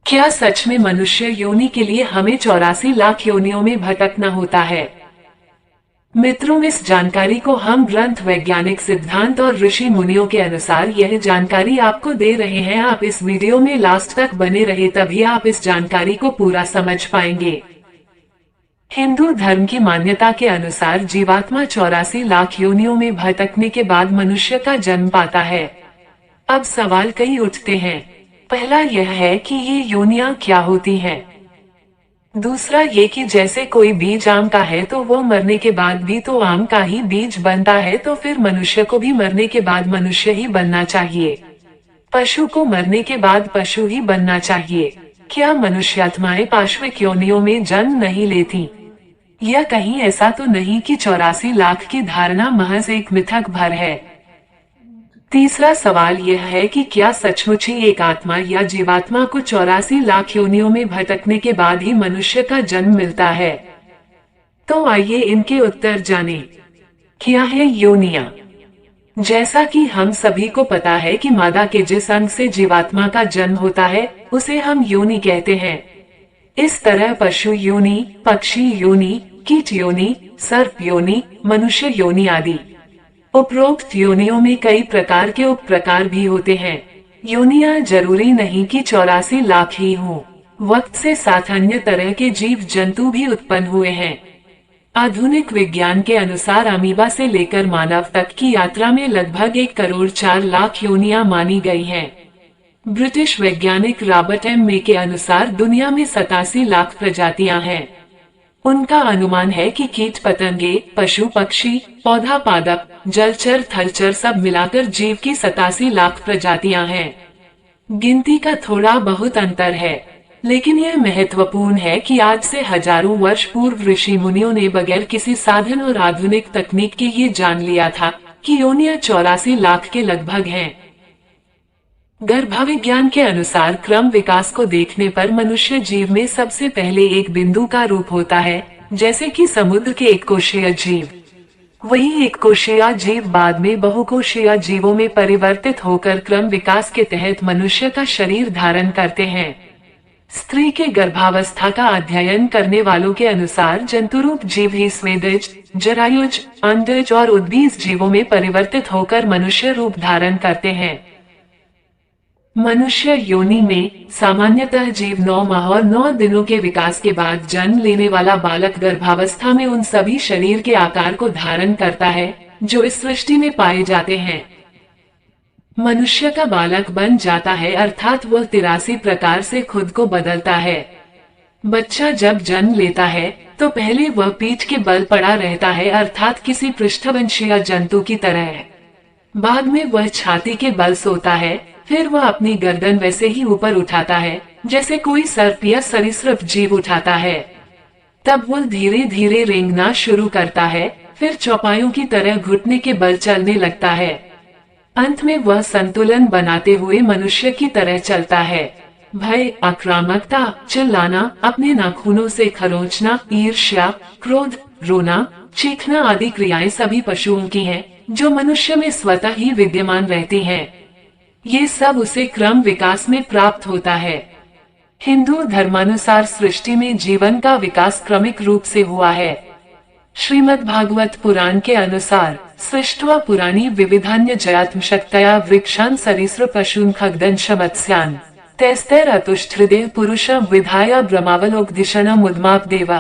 क्या सच में मनुष्य योनि के लिए हमें 84 लाख योनियों में भटकना होता है? मित्रों, इस जानकारी को हम ग्रंथ, वैज्ञानिक सिद्धांत और ऋषि मुनियों के अनुसार यह जानकारी आपको दे रहे हैं। आप इस वीडियो में लास्ट तक बने रहे, तभी आप इस जानकारी को पूरा समझ पाएंगे। हिंदू धर्म की मान्यता के अनुसार जीवात्मा 84 लाख योनियों में भटकने के बाद मनुष्य का जन्म पाता है। अब सवाल कई उठते हैं। पहला यह है कि ये योनियां क्या होती हैं? दूसरा ये कि जैसे कोई बीज आम का है तो वो मरने के बाद भी तो आम का ही बीज बनता है, तो फिर मनुष्य को भी मरने के बाद मनुष्य ही बनना चाहिए। पशु को मरने के बाद पशु ही बनना चाहिए। क्या मनुष्यात्माएं पाशविक योनियों में जन्म नहीं लेती? या कहीं ऐसा तो नहीं कि 84 लाख की धारणा महज एक मिथक भर है? तीसरा सवाल यह है कि क्या सचमुच ही एक आत्मा या जीवात्मा को 84 लाख योनियों में भटकने के बाद ही मनुष्य का जन्म मिलता है? तो आइए इनके उत्तर जानें। क्या है योनियां? जैसा कि हम सभी को पता है कि मादा के जिस अंग से जीवात्मा का जन्म होता है उसे हम योनि कहते हैं। इस तरह पशु योनि, पक्षी योनि, कीट योनि, सर्प योनि, मनुष्य योनि आदि उपरोक्त योनियों में कई प्रकार के उप प्रकार भी होते हैं। योनियां जरूरी नहीं कि 84 लाख ही हों। वक्त से साथ अन्य तरह के जीव जंतु भी उत्पन्न हुए हैं। आधुनिक विज्ञान के अनुसार अमीबा से लेकर मानव तक की यात्रा में लगभग 1 करोड़ 4 लाख योनियां मानी गई हैं। ब्रिटिश वैज्ञानिक रॉबर्ट एम मे के अनुसार दुनिया में 87 लाख प्रजातियां हैं। उनका अनुमान है कि कीट पतंगे, पशु पक्षी, पौधा पादप, जलचर, थलचर सब मिलाकर जीव की 87 लाख प्रजातियां हैं। गिनती का थोड़ा बहुत अंतर है, लेकिन यह महत्वपूर्ण है कि आज से हजारों वर्ष पूर्व ऋषि मुनियों ने बगैर किसी साधन और आधुनिक तकनीक के ये जान लिया था कि योनियां 84 लाख के लगभग हैं। गर्भाविज्ञान के अनुसार क्रम विकास को देखने पर मनुष्य जीव में सबसे पहले एक बिंदु का रूप होता है, जैसे कि समुद्र के एक कोशीय जीव। वही एक कोशीय जीव बाद में बहुकोशीय जीवों में परिवर्तित होकर क्रम विकास के तहत मनुष्य का शरीर धारण करते हैं। स्त्री के गर्भावस्था का अध्ययन करने वालों के अनुसार जंतुरूप जीव ही स्वेदज, जरायुज, अंडज और उद्भिज जीवों में परिवर्तित होकर मनुष्य रूप धारण करते हैं। मनुष्य योनि में सामान्यतः जीव 9 माह और 9 दिनों के विकास के बाद जन्म लेने वाला बालक गर्भावस्था में उन सभी शरीर के आकार को धारण करता है जो इस सृष्टि में पाए जाते हैं। मनुष्य का बालक बन जाता है, अर्थात वह 83 प्रकार से खुद को बदलता है। बच्चा जब जन्म लेता है तो पहले वह पीठ के बल पड़ा रहता है, अर्थात किसी पृष्ठवंशीय जंतु की तरह। बाद में वह छाती के बल सोता है, फिर वह अपनी गर्दन वैसे ही ऊपर उठाता है जैसे कोई सर्प या सरीसृप जीव उठाता है। तब वह धीरे धीरे रेंगना शुरू करता है, फिर चौपायों की तरह घुटने के बल चलने लगता है। अंत में वह संतुलन बनाते हुए मनुष्य की तरह चलता है। भय, आक्रामकता, चिल्लाना, अपने नाखूनों से खरोंचना, ईर्ष्या, क्रोध, रोना, चीखना आदि क्रियाएं सभी पशुओं की हैं, जो मनुष्य में स्वतः ही विद्यमान रहती हैं। ये सब उसे क्रम विकास में प्राप्त होता है। हिंदू धर्मानुसार सृष्टि में जीवन का विकास क्रमिक रूप से हुआ है। श्रीमद् भागवत पुराण के अनुसार सृष्ट्वा पुराणी विविधान्य जयात्मशक्तया वृक्षान सरीसृप पशून खगदंश मत्स्यान तैस्तैर अतुष्टहृदय पुरुष विधाय ब्रह्मावलोकदिशना मुद्माप देवा।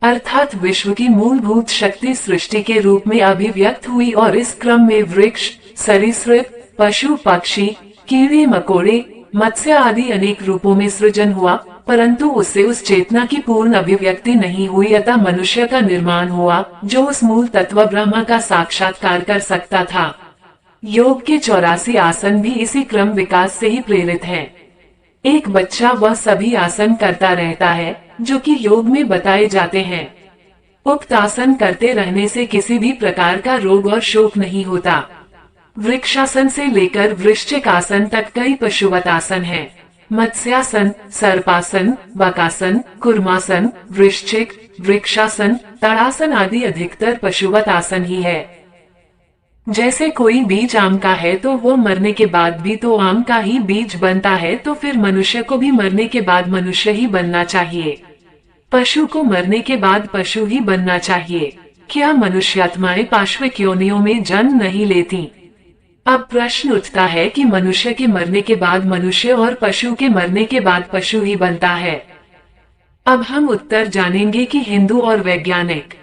अर्थात विश्व की मूलभूत शक्ति सृष्टि के रूप में अभिव्यक्त हुई और इस क्रम में वृक्ष, सरीसृप, पशु पक्षी, कीड़े मकोड़े, मत्स्य आदि अनेक रूपों में सृजन हुआ, परंतु उससे उस चेतना की पूर्ण अभिव्यक्ति नहीं हुई, अतः मनुष्य का निर्माण हुआ जो उस मूल तत्व ब्रह्मा का साक्षात्कार कर सकता था। योग के 84 आसन भी इसी क्रम विकास से ही प्रेरित हैं। एक बच्चा वह सभी आसन करता रहता है जो कि योग में बताए जाते हैं। उक्त आसन करते रहने से किसी भी प्रकार का रोग और शोक नहीं होता। वृक्षासन से लेकर वृश्चिक आसन तक कई पशुवत आसन हैं। मत्स्यासन, सर्पासन, बकासन, कुर्मासन, वृश्चिक, वृक्षासन, ताड़ासन आदि अधिकतर पशुवत आसन ही है। जैसे कोई बीज आम का है तो वो मरने के बाद भी तो आम का ही बीज बनता है, तो फिर मनुष्य को भी मरने के बाद मनुष्य ही बनना चाहिए। पशु को मरने के बाद पशु ही बनना चाहिए। क्या मनुष्यात्माएं पाश्विक योनियों में जन्म नहीं लेती? अब प्रश्न उठता है कि मनुष्य के मरने के बाद मनुष्य और पशु के मरने के बाद पशु ही बनता है। अब हम उत्तर जानेंगे कि हिंदू और वैज्ञानिक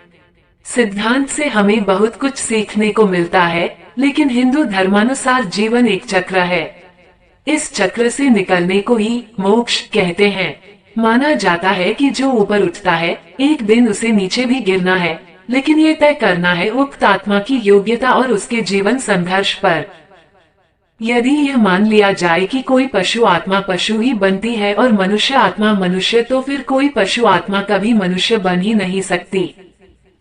सिद्धांत से हमें बहुत कुछ सीखने को मिलता है, लेकिन हिंदू धर्मानुसार जीवन एक चक्र है। इस चक्र से निकलने को ही मोक्ष कहते हैं। माना जाता है कि जो ऊपर उठता है एक दिन उसे नीचे भी गिरना है, लेकिन ये तय करना है उक्त आत्मा की योग्यता और उसके जीवन संघर्ष पर। यदि यह मान लिया जाए कि कोई पशु आत्मा पशु ही बनती है और मनुष्य आत्मा मनुष्य, तो फिर कोई पशु आत्मा कभी मनुष्य बन ही नहीं सकती।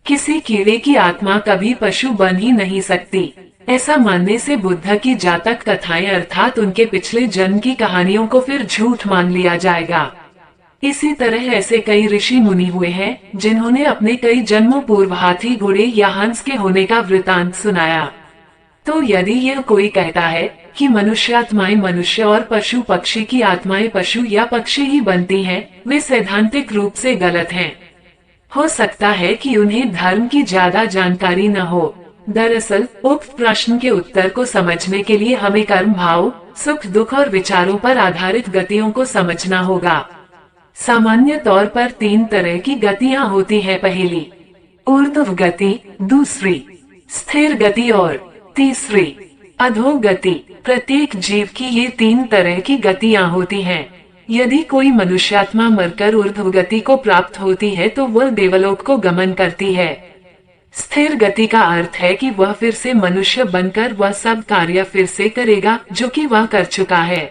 किसी कीड़े की आत्मा कभी पशु बन ही नहीं सकती। ऐसा मानने से बुद्ध की जातक कथाएं अर्थात उनके पिछले जन्म की कहानियों को फिर झूठ मान लिया जाएगा। इसी तरह ऐसे कई ऋषि मुनि हुए हैं जिन्होंने अपने कई जन्मों पूर्व हाथी घोड़े या हंस के होने का वृतांत सुनाया। तो यदि यह कोई कहता है कि मनुष्यात्माएं मनुष्य और पशु पक्षी की आत्माएं पशु या पक्षी ही बनती हैं, वे सैद्धांतिक रूप से गलत हैं। हो सकता है कि उन्हें धर्म की ज्यादा जानकारी न हो। दरअसल उक्त प्रश्न के उत्तर को समझने के लिए हमें कर्म भाव, सुख दुख और विचारों पर आधारित गतियों को समझना होगा। सामान्य तौर पर 3 तरह की गतियां होती है। पहली ऊर्ध्व गति, दूसरी स्थिर गति और तीसरी अधोगति। प्रत्येक जीव की ये 3 तरह की गतियां होती हैं। यदि कोई मनुष्यात्मा मरकर ऊर्ध्व गति को प्राप्त होती है तो वह देवलोक को गमन करती है। स्थिर गति का अर्थ है कि वह फिर से मनुष्य बनकर वह सब कार्य फिर से करेगा जो कि वह कर चुका है।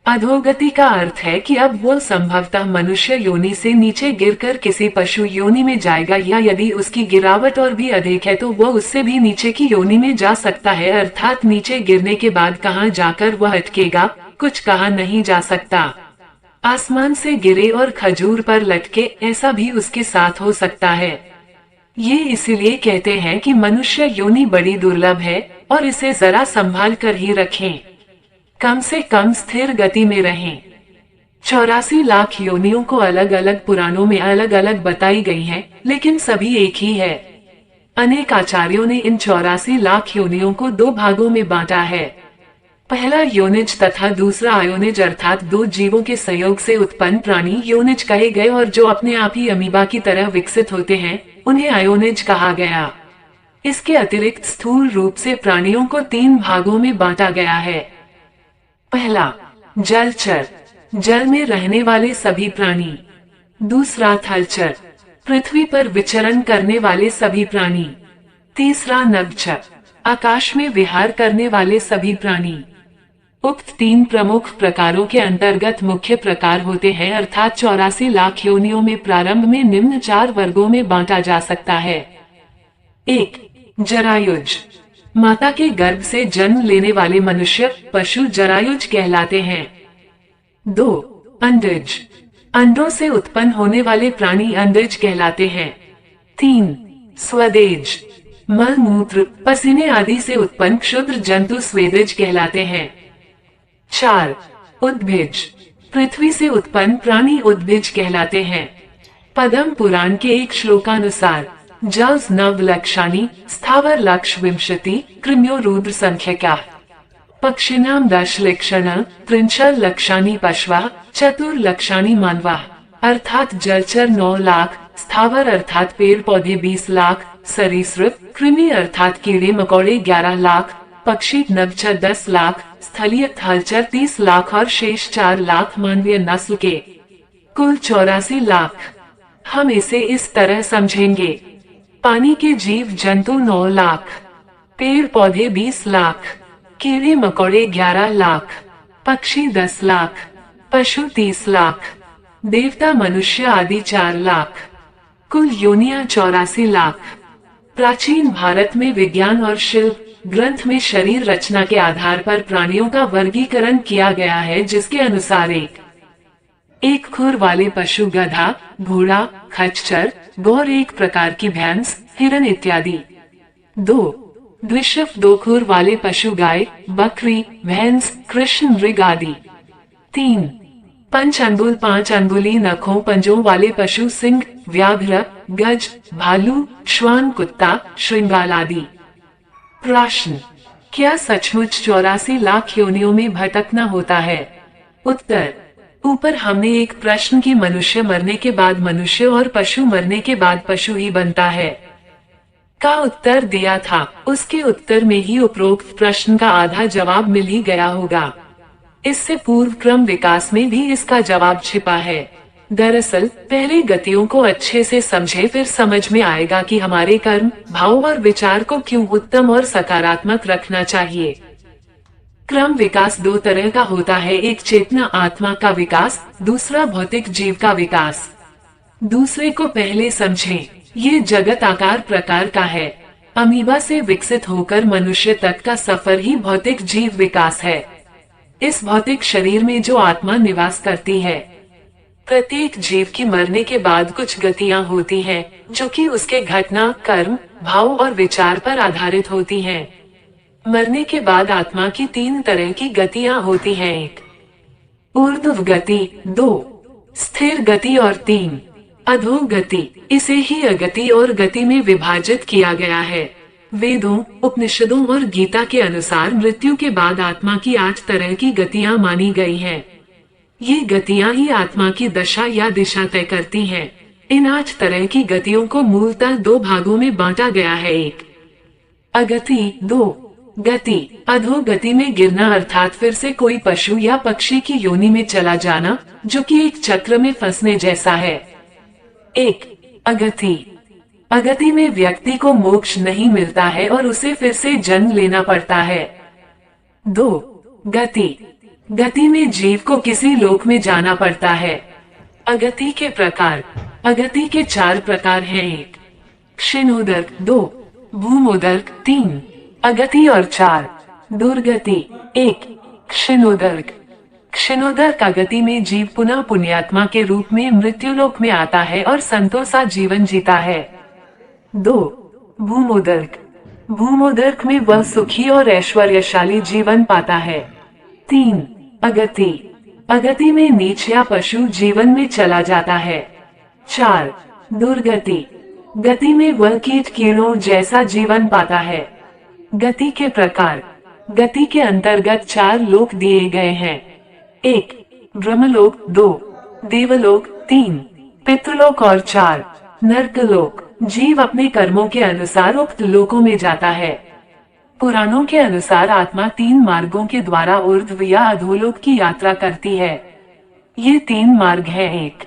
अधोगति का अर्थ है कि अब वो संभवतः मनुष्य योनि से नीचे गिरकर किसी पशु योनि में जाएगा, या यदि उसकी गिरावट और भी अधिक है तो वो उससे भी नीचे की योनि में जा सकता है। अर्थात नीचे गिरने के बाद कहाँ जाकर वह अटकेगा, कुछ कहा नहीं जा सकता। आसमान से गिरे और खजूर पर लटके, ऐसा भी उसके साथ हो सकता है। ये इसीलिए कहते हैं कि मनुष्य योनि बड़ी दुर्लभ है और इसे जरा संभाल कर ही रखें, कम से कम स्थिर गति में रहें। 84 लाख योनियों को अलग अलग पुराणों में अलग अलग बताई गई हैं, लेकिन सभी एक ही है। अनेक आचार्यों ने इन 84 लाख योनियों को 2 भागों में बांटा है। पहला योनिज तथा दूसरा आयोनिज, अर्थात 2 जीवों के संयोग से उत्पन्न प्राणी योनिज कहे गए, और जो अपने आप ही अमीबा की तरह विकसित होते हैं उन्हें आयोनिज कहा गया। इसके अतिरिक्त स्थूल रूप से प्राणियों को 3 भागों में बांटा गया है। पहला जलचर, जल में रहने वाले सभी प्राणी। दूसरा थलचर, पृथ्वी पर विचरण करने वाले सभी प्राणी। तीसरा नभचर, आकाश में विहार करने वाले सभी प्राणी। उक्त 3 प्रमुख प्रकारों के अंतर्गत मुख्य प्रकार होते हैं, अर्थात 84 लाख योनियों में प्रारंभ में निम्न 4 वर्गों में बांटा जा सकता है। 1. जरायुज, माता के गर्भ से जन्म लेने वाले मनुष्य पशु जरायुज कहलाते हैं। 2. अंडज, अंडों से उत्पन्न होने वाले प्राणी अंडज कहलाते हैं। 3. स्वदेज, मल मूत्र पसीने आदि से उत्पन्न क्षुद्र जंतु स्वेदज कहलाते हैं। 4. उद्भिज, पृथ्वी से उत्पन्न प्राणी उद्भिज कहलाते हैं। पद्म पुराण के एक श्लोकानुसार जल्स नव लक्षाणी स्थावर लक्ष विंशति कृम्यो रुद्र संख्यका पक्षिणाम 10 लक्षण त्रिंशल लक्षाणी पशवा चतुर लक्षाणी मानवा। अर्थात जलचर 9 लाख, स्थावर अर्थात पेड़ पौधे 20 लाख, सरीसृप कृमि अर्थात कीड़े मकोड़े 11 लाख, पक्षी नभचर 10 लाख, स्थलीय थलचर 30 लाख और शेष 4 लाख मानवीय नस्ल के, कुल 84 लाख। हम इसे इस तरह समझेंगे। पानी के जीव जंतु 9 लाख, पेड़ पौधे 20 लाख, कीड़े मकोड़े 11 लाख, पक्षी 10 लाख, पशु 30 लाख, देवता मनुष्य आदि 4 लाख, कुल योनियां 84 लाख। प्राचीन भारत में विज्ञान और शिल्प ग्रंथ में शरीर रचना के आधार पर प्राणियों का वर्गीकरण किया गया है, जिसके अनुसार एक खुर वाले पशु गधा, घोड़ा, खच्चर, गौर, एक प्रकार की भैंस, हिरन इत्यादि। 2. द्विशफ दो खुर वाले पशु गाय, बकरी, भैंस, कृष्ण मृग आदि। 3. पंच अंगुल 5 अंगुली नखों पंजों वाले पशु सिंह, व्याघ्र, गज, भालू, श्वान, कुत्ता, श्रृंगाल आदि। प्रश्न, क्या सचमुच 84 लाख योनियों में भटकना होता है? उत्तर, ऊपर हमने एक प्रश्न की मनुष्य मरने के बाद मनुष्य और पशु मरने के बाद पशु ही बनता है का उत्तर दिया था। उसके उत्तर में ही उपरोक्त प्रश्न का आधा जवाब मिल ही गया होगा। इससे पूर्व क्रम विकास में भी इसका जवाब छिपा है। दरअसल पहले गतियों को अच्छे से समझे, फिर समझ में आएगा कि हमारे कर्म, भाव और विचार को क्यों उत्तम और सकारात्मक रखना चाहिए। क्रम विकास दो तरह का होता है, एक चेतना आत्मा का विकास, दूसरा भौतिक जीव का विकास। दूसरे को पहले समझें। ये जगत आकार प्रकार का है। अमीबा से विकसित होकर मनुष्य तक का सफर ही भौतिक जीव विकास है। इस भौतिक शरीर में जो आत्मा निवास करती है, प्रत्येक जीव की मरने के बाद कुछ गतियां होती हैं, जो कि उसके घटना, कर्म, भाव और विचार पर आधारित होती हैं। मरने के बाद आत्मा की 3 तरह की गतियां होती हैं। 1. ऊर्ध्व गति, 2. स्थिर गति और 3. अधोगति। इसे ही अगति और गति में विभाजित किया गया है। वेदों, उपनिषदों और गीता के अनुसार मृत्यु के बाद आत्मा की 8 तरह की गतियां मानी गई हैं। ये गतियां ही आत्मा की दशा या दिशा तय करती हैं। इन 8 तरह की गतियों को मूलतः 2 भागों में बांटा गया है। 1. अगति, 2. गति। अधोगति में गिरना अर्थात फिर से कोई पशु या पक्षी की योनि में चला जाना, जो कि एक चक्र में फंसने जैसा है। 1. अगति। अगति में व्यक्ति को मोक्ष नहीं मिलता है और उसे फिर से जन्म लेना पड़ता है। 2. गति। गति में जीव को किसी लोक में जाना पड़ता है। अगति के प्रकार। अगति के 4 प्रकार हैं। 1. क्षीणोदर्क, 2. भूमोदर्क, 3. अगति और 4. दुर्गति। 1. क्षीणोदर्क। क्षीणोदर्क अगति में जीव पुनः पुण्यात्मा के रूप में मृत्युलोक में आता है और संतोषा जीवन जीता है। 2. भूमोदर्क। भूमोदर्क में वह सुखी और ऐश्वर्यशाली जीवन पाता है। 3. अगति। अगति में नीच या पशु जीवन में चला जाता है। 4. दुर्गति। गति में वह कीट कीड़ों जैसा जीवन पाता है। गति के प्रकार। गति के अंतर्गत 4 लोक दिए गए हैं। 1. ब्रह्मलोक, 2. देवलोक, 3. पितृलोक और 4. नरकलोक। जीव अपने कर्मों के अनुसार उक्त लोकों में जाता है। पुराणों के अनुसार आत्मा 3 मार्गों के द्वारा ऊर्ध्व या अधोलोक की यात्रा करती है। ये 3 मार्ग हैं। 1.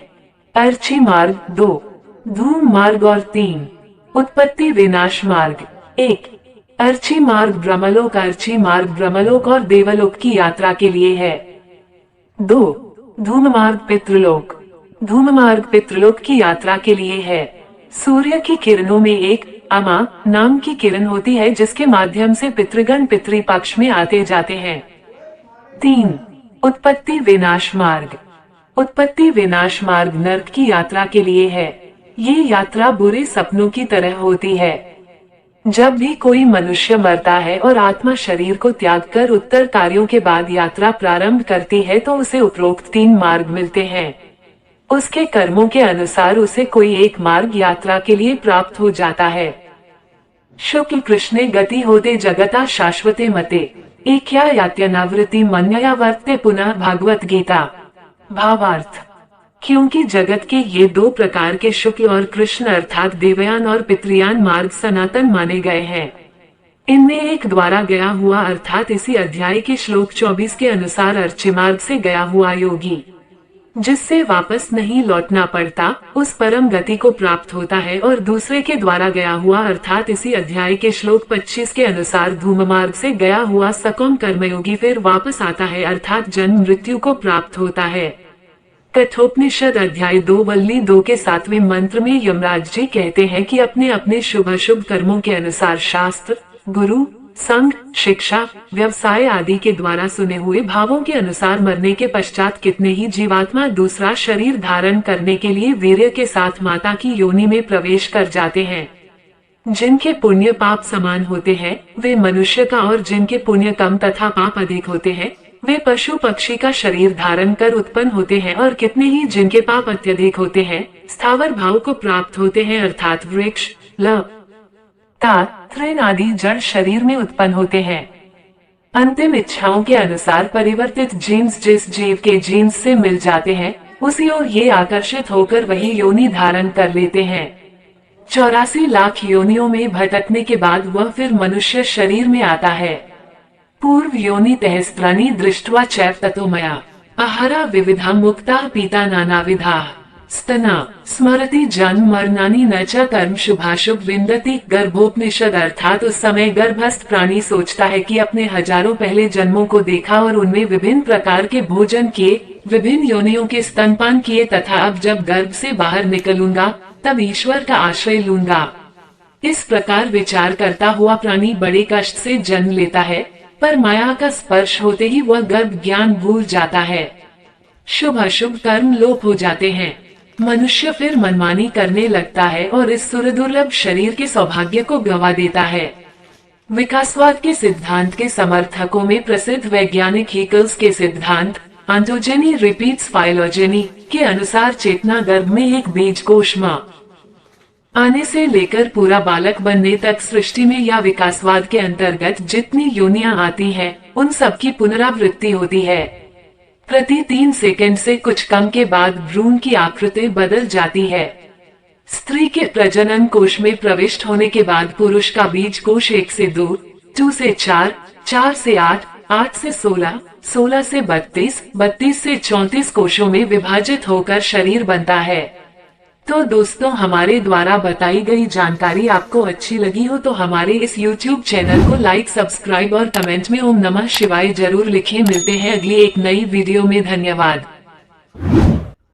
अर्ची मार्ग, 2. धूम मार्ग और 3. उत्पत्ति विनाश मार्ग। 1. अर्ची मार्ग ब्रह्मलोक। अर्ची मार्ग ब्रह्मलोक और देवलोक की यात्रा के लिए है। 2. धूम मार्ग पितृलोक। धूम मार्ग पितृलोक की यात्रा के लिए है। सूर्य की किरणों में एक अमा नाम की किरण होती है, जिसके माध्यम से पितृगण पितृपक्ष में आते जाते हैं। 3. उत्पत्ति विनाश मार्ग। उत्पत्ति विनाश मार्ग नरक की यात्रा के लिए है। ये यात्रा बुरे सपनों की तरह होती है। जब भी कोई मनुष्य मरता है और आत्मा शरीर को त्याग कर उत्तर कार्यों के बाद यात्रा प्रारंभ करती है, तो उसे उपरोक्त 3 मार्ग मिलते हैं। उसके कर्मों के अनुसार उसे कोई एक मार्ग यात्रा के लिए प्राप्त हो जाता है। शुक्ल कृष्णे गति होते जगता शाश्वते मते एक यात्यनावृत्ति मन्यया वर्तते पुनः भागवत गीता। भावार्थ, क्योंकि जगत के ये 2 प्रकार के शुक्ल और कृष्ण अर्थात देवयान और पितृयान मार्ग सनातन माने गए हैं। इनमें एक द्वारा गया हुआ अर्थात इसी अध्याय के श्लोक 24 के अनुसार अर्ची मार्ग से गया हुआ योगी, जिससे वापस नहीं लौटना पड़ता, उस परम गति को प्राप्त होता है, और दूसरे के द्वारा गया हुआ अर्थात इसी अध्याय के श्लोक 25 के अनुसार धूम मार्ग से गया हुआ सकौम कर्मयोगी फिर वापस आता है अर्थात जन्म मृत्यु को प्राप्त होता है। कठोपनिषद अध्याय 2 वल्ली 2 के 7वें मंत्र में यमराज जी कहते हैं कि अपने अपने शुभ अशुभ कर्मों के अनुसार शास्त्र, गुरु, संघ, शिक्षा, व्यवसाय आदि के द्वारा सुने हुए भावों के अनुसार मरने के पश्चात कितने ही जीवात्मा दूसरा शरीर धारण करने के लिए वीर्य के साथ माता की योनि में प्रवेश कर जाते हैं। जिनके पुण्य पाप समान होते हैं वे मनुष्य का, और जिनके पुण्य कम तथा पाप अधिक होते हैं वे पशु पक्षी का शरीर धारण कर उत्पन्न होते हैं, और कितने ही जिनके पाप अत्यधिक होते हैं स्थावर भाव को प्राप्त होते हैं, अर्थात वृक्ष, लता, तृण आदि जड़ शरीर में उत्पन्न होते हैं। अंतिम इच्छाओं के अनुसार परिवर्तित जीन्स जिस जीव के जीन्स से मिल जाते हैं उसी ओर ये आकर्षित होकर वही योनि धारण कर लेते हैं। 84 लाख योनियों में भटकने के बाद वह फिर मनुष्य शरीर में आता है। पूर्व योनि तहस्त्राणी दृष्ट्वा चैव ततो मया आहारा विविधा मुक्ता पीता नानाविधा स्तना स्मरति जन्म मरणानि न च कर्म शुभाशुभ विन्दति। गर्भोपनिषद अर्थात उस समय गर्भस्थ प्राणी सोचता है कि अपने हजारों पहले जन्मों को देखा और उनमें विभिन्न प्रकार के भोजन किए, विभिन्न योनियों के स्तनपान किए तथा अब जब गर्भ से बाहर निकलूंगा तब ईश्वर का आश्रय लूंगा। इस प्रकार विचार करता हुआ प्राणी बड़े कष्ट से जन्म लेता है, पर माया का स्पर्श होते ही वह गर्भ ज्ञान भूल जाता है। शुभ अशुभ कर्म लोप हो जाते हैं। मनुष्य फिर मनमानी करने लगता है और इस सुरदुर्लभ शरीर के सौभाग्य को गवा देता है। विकासवाद के सिद्धांत के समर्थकों में प्रसिद्ध वैज्ञानिक हीकल्स के सिद्धांत ऑन्टोजेनी रिपीट्स फाइलोजेनी के अनुसार चेतना गर्भ में एक बीज कोश मां आने से लेकर पूरा बालक बनने तक सृष्टि में या विकासवाद के अंतर्गत जितनी योनियां आती हैं, उन सब की पुनरावृत्ति होती है। प्रति 3 सेकंड से कुछ कम के बाद भ्रूण की आकृति बदल जाती है। स्त्री के प्रजनन कोश में प्रविष्ट होने के बाद पुरुष का बीज कोश 1 से 2, 2 से 4, 4 से 8, 8 से 16, 16 से 32, 32 से 34 कोशों में विभाजित होकर शरीर बनता है। तो दोस्तों, हमारे द्वारा बताई गई जानकारी आपको अच्छी लगी हो तो हमारे इस YouTube चैनल को लाइक, सब्सक्राइब और कमेंट में ओम नमः शिवाय जरूर लिखें। मिलते हैं अगली एक नई वीडियो में। धन्यवाद।